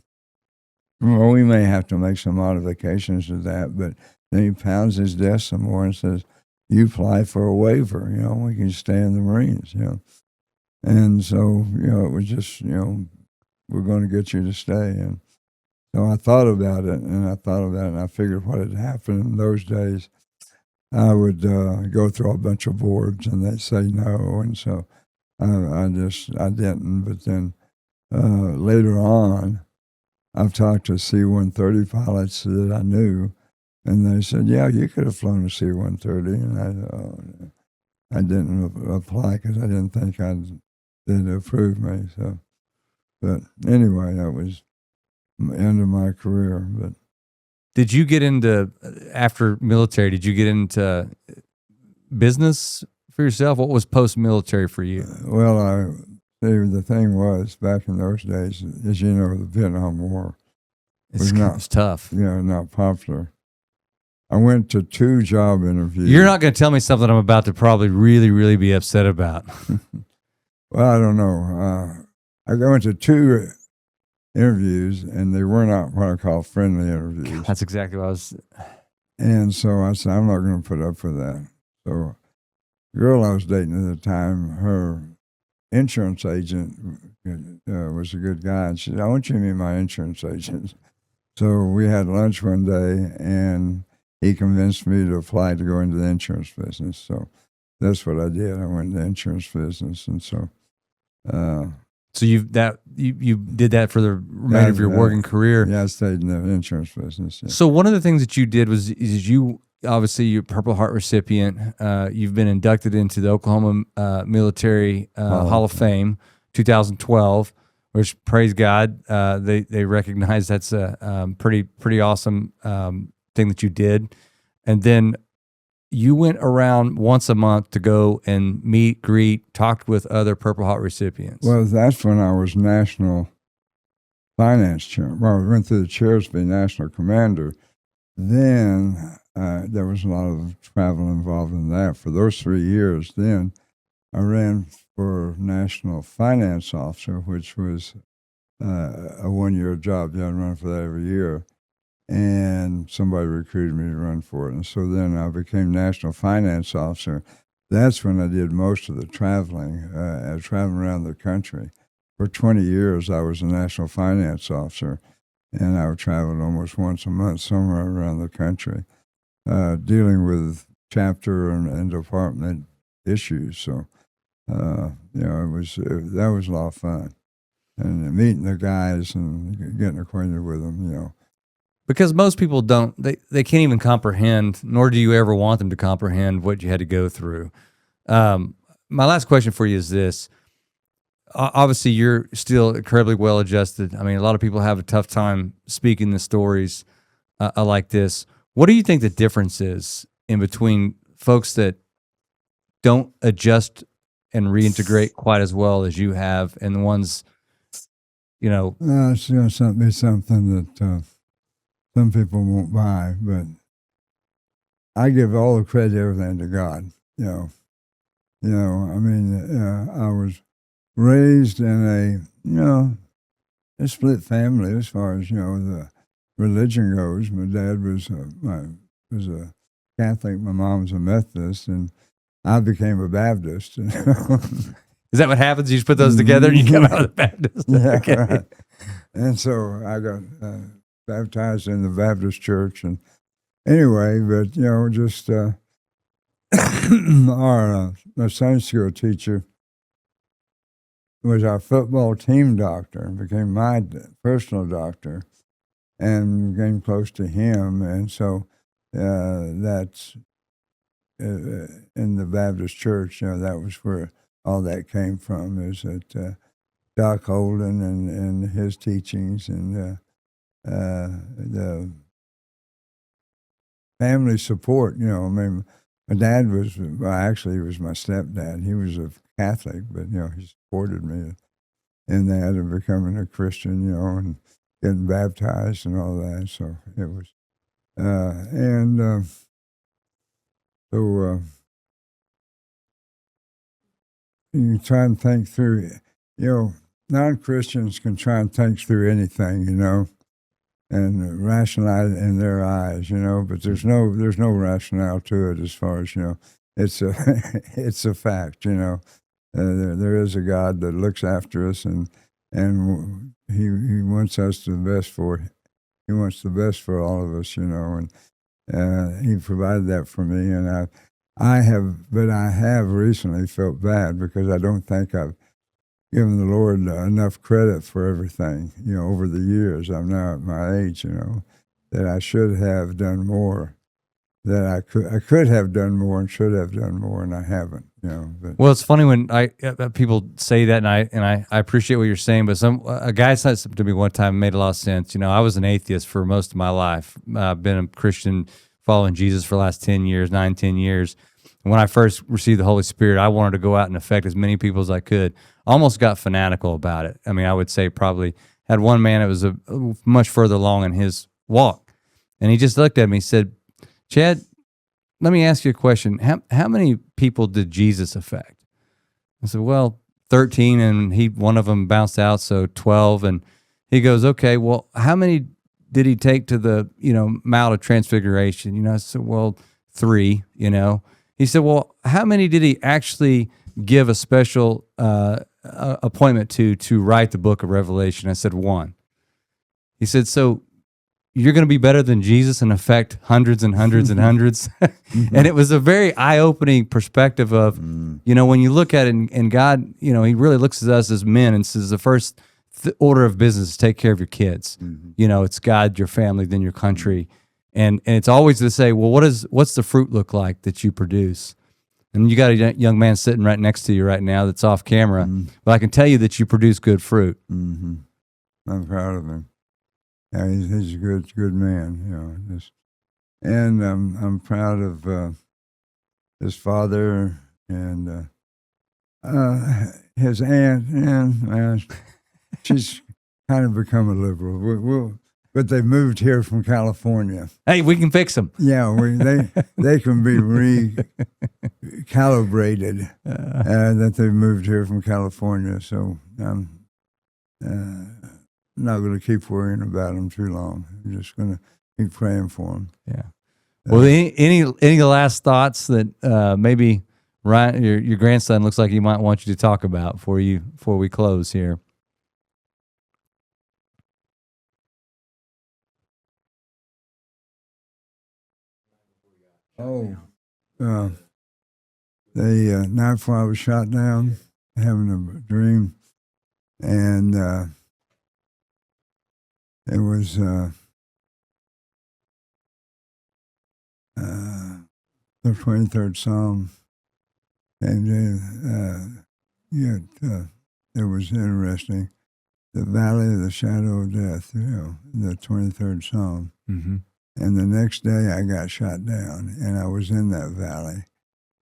"Well, we may have to make some modifications to that." But then he pounds his desk some more and says, "You apply for a waiver, we can stay in the Marines, And so, it was just, we're going to get you to stay. And so I thought about it, and I figured what had happened in those days. I would go through a bunch of boards, and they'd say no, and so I didn't. But then later on, I've talked to C-130 pilots that I knew, and they said, "Yeah, you could have flown a C-130," and I didn't apply because I didn't think they'd approve me. So, but anyway, that was the end of my career. But did you get into after military? Did you get into business for yourself? What was post-military for you? Well, the thing was back in those days, as you know, the Vietnam War was tough. Not popular. I went to 2 job interviews. You're not going to tell me something I'm about to probably really, really be upset about. Well, I don't know. I went to 2 interviews, and they were not what I call friendly interviews. That's exactly what I was. And so I said, I'm not going to put up for that. So the girl I was dating at the time, her insurance agent was a good guy, and she said, "I want you to meet my insurance agent." So we had lunch one day, and he convinced me to apply to go into the insurance business. So that's what I did. I went into the insurance business, and so. So you did that for the remainder of your working career. Yeah, I stayed in the insurance business. Yeah. So one of the things that you did is you obviously you're a Purple Heart recipient. You've been inducted into the Oklahoma Military Hall of Fame, 2012. Which, praise God, they recognize that's a pretty awesome thing that you did. And then you went around once a month to go and meet, greet, talked with other Purple Heart recipients. Well, that's when I was national finance chair. Well, I went through the chairs to be national commander. Then there was a lot of travel involved in that. For those 3 years, then I ran for national finance officer, which was a 1-year job. You had to run for that every year. And somebody recruited me to run for it. And so then I became national finance officer. That's when I did most of the traveling. I was traveling around the country. For 20 years, I was a national finance officer, and I traveled almost once a month somewhere around the country, dealing with chapter and department issues. So, that was a lot of fun. And meeting the guys and getting acquainted with them, Because most people they can't even comprehend, nor do you ever want them to comprehend what you had to go through. My last question for you is this. Obviously, you're still incredibly well-adjusted. I mean, a lot of people have a tough time speaking the stories like this. What do you think the difference is in between folks that don't adjust and reintegrate quite as well as you have and the ones, It's going to be something that some people won't buy, but I give all the credit, everything to God. I was raised in a split family as far as the religion goes. My dad was a Catholic, my mom was a Methodist, and I became a Baptist. Is that what happens? You just put those together and you come out of the Baptist? Yeah, okay. Right. And so I got baptized in the Baptist church, and anyway, but just our Sunday school teacher was our football team doctor and became my personal doctor, and became close to him, and so that's in the Baptist church. That was where all that came from. Is that Doc Holden and his teachings and the family support. My dad was he was my stepdad. He was a Catholic, but he supported me in that and becoming a Christian, and getting baptized and all that. So it was, you can try and think through. Non-Christians can try and think through anything, and rationalize it in their eyes, but there's no rationale to it as far as, it's it's a fact, there is a God that looks after us, and he wants us the best he wants the best for all of us, and he provided that for me, and I have recently felt bad because I don't think I've given the Lord enough credit for everything, over the years. I'm now at my age, that I should have done more, that I could have done more and should have done more, and I haven't, But. Well, it's funny when people say that, and I appreciate what you're saying, but a guy said something to me one time, made a lot of sense. I was an atheist for most of my life. I've been a Christian following Jesus for the last 10 years. When I first received the Holy Spirit, I wanted to go out and affect as many people as I could. Almost got fanatical about it. I mean, I would say probably had one man that was much further along in his walk. And he just looked at me and said, "Chad, let me ask you a question. How many people did Jesus affect?" I said, "Well, 13, and one of them bounced out, so 12." And he goes, "Okay, well, how many did he take to the, Mount of Transfiguration?" I said, "Well, 3, He said, "Well, how many did he actually give a special appointment to write the book of Revelation? I said, 1. He said, so you're going to be better than Jesus and affect hundreds and hundreds and hundreds. And it was a very eye-opening perspective of, you know, when you look at it and God, you know, he really looks at us as men and says the first order of business is take care of your kids. You know, it's God, your family, then your country. And it's always to say, well, what's the fruit look like that you produce? And you got a young man sitting right next to you right now that's off camera, but I can tell you that you produce good fruit. I'm proud of him. Yeah, he's a good man, you know. And I'm proud of his father and his aunt. And she's kind of become a liberal. But they moved here from California. Hey, we can fix them. Yeah, they can be recalibrated that they moved here from California. So I'm not going to keep worrying about them too long. I'm just going to keep praying for them. Yeah. Well, any last thoughts that maybe Ryan, your grandson looks like he might want you to talk about before we close here? The night before I was shot down, having a dream, and it was the 23rd Psalm, and it was interesting. The valley of the shadow of death, you know, the 23rd Psalm. And the next day I got shot down, and I was in that valley,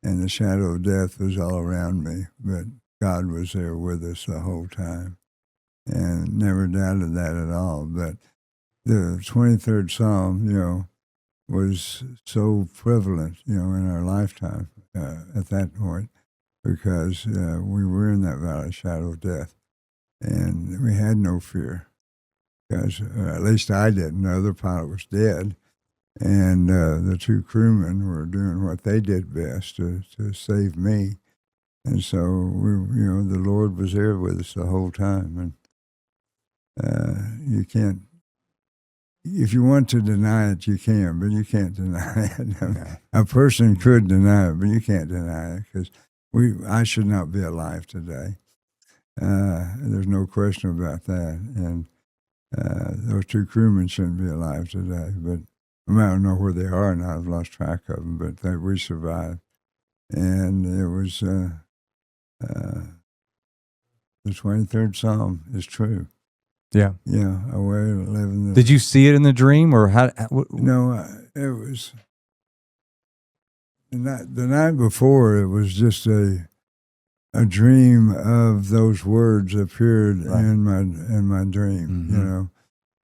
and the shadow of death was all around me, but God was there with us the whole time, and never doubted that at all. But the 23rd Psalm, you know, was so prevalent, you know, in our lifetime at that point, because we were in that valley of shadow of death, and we had no fear, because at least I didn't. The other pilot was dead. And the 2 crewmen were doing what they did best to save me. And so, the Lord was there with us the whole time. And you can't, if you want to deny it, you can, but you can't deny it. A person could deny it, but you can't deny it, because I should not be alive today. There's no question about that. And those 2 crewmen shouldn't be alive today, but I don't know where they are now. I've lost track of them, but we survived. And it was the 23rd Psalm is true. Yeah. Yeah, I wear 11. Did you see it in the dream, or how? No, it was the night before. It was just a dream of those words appeared in my dream. You know,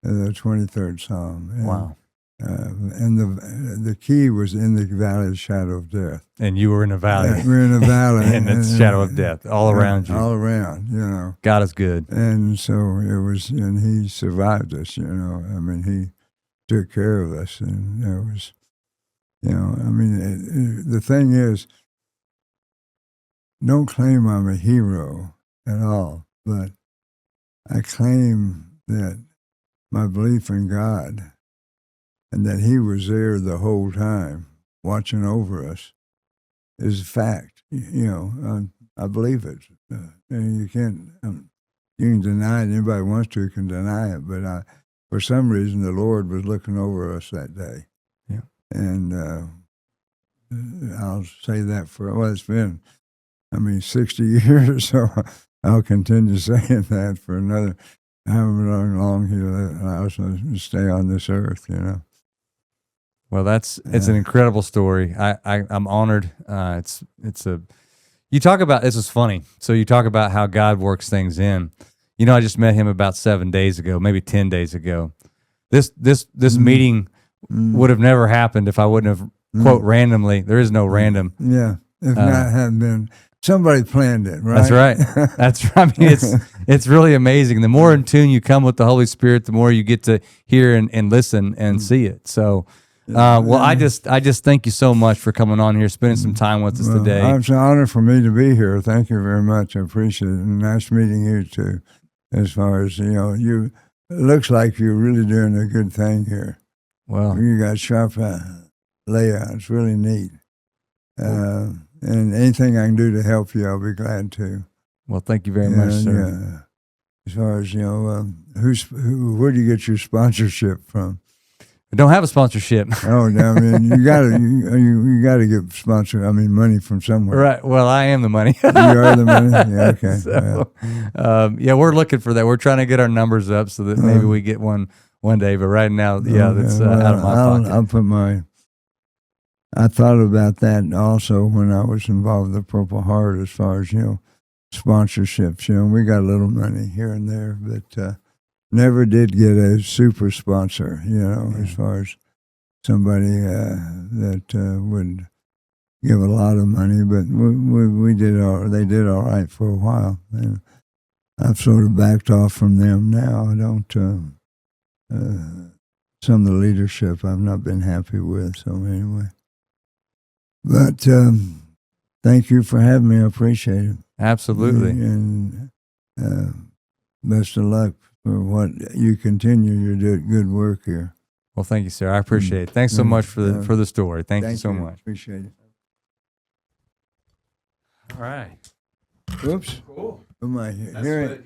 the 23rd Psalm. And, wow. And the key was in the valley of the shadow of death. And you were in a valley. We were in a valley. And it's shadow of death all around you. All around, you know. God is good. And so it was, and he survived us, you know. I mean, he took care of us. And it was, you know, I mean, the thing is, don't claim I'm a hero at all, but I claim that my belief in God and that he was there the whole time watching over us is a fact. You know, I believe it. And you can't, you can deny it. Anybody wants to can deny it. But for some reason, the Lord was looking over us that day. Yeah. And I'll say that it's been, 60 years, so I'll continue saying that for another however long he allows us to stay on this earth, you know. Well, it's an incredible story. I'm honored. You talk about, this is funny. So you talk about how God works things in. You know, I just met him about 7 days ago, maybe 10 days ago. This meeting would have never happened if I wouldn't have, quote, randomly. There is no random. Yeah. If not had been, somebody planned it, right? That's right. That's right. I mean, it's really amazing. The more in tune you come with the Holy Spirit, the more you get to hear and listen and see it. So, Well, I just thank you so much for coming on here, spending some time with us today. It's an honor for me to be here. Thank you very much. I appreciate it. And nice meeting you too. As far as, it looks like you're really doing a good thing here. Well, you got sharp layout. It's really neat. And anything I can do to help you, I'll be glad to. Well, thank you very much, sir. Yeah. As far as, where do you get your sponsorship from? I don't have a sponsorship. Oh, I mean, you gotta get sponsored. I mean, money from somewhere. Right. Well, I am the money. You are the money. Yeah, okay. So, we're looking for that. We're trying to get our numbers up so that maybe we get one day. But right now, that's out of my pocket. I thought about that also when I was involved with the Purple Heart, as far as sponsorships. We got a little money here and there, but. Never did get a super sponsor, as far as somebody that would give a lot of money. But we did they did all right for a while, and I've sort of backed off from them now. I don't. Some of the leadership I've not been happy with. So anyway, but thank you for having me. I appreciate it. Absolutely, and best of luck. For what you continue, you're doing good work here. Well, thank you, sir. I appreciate it. Thanks so much for the story. Thank you so much. Appreciate it. All right. Whoops. Cool. Am I hearing?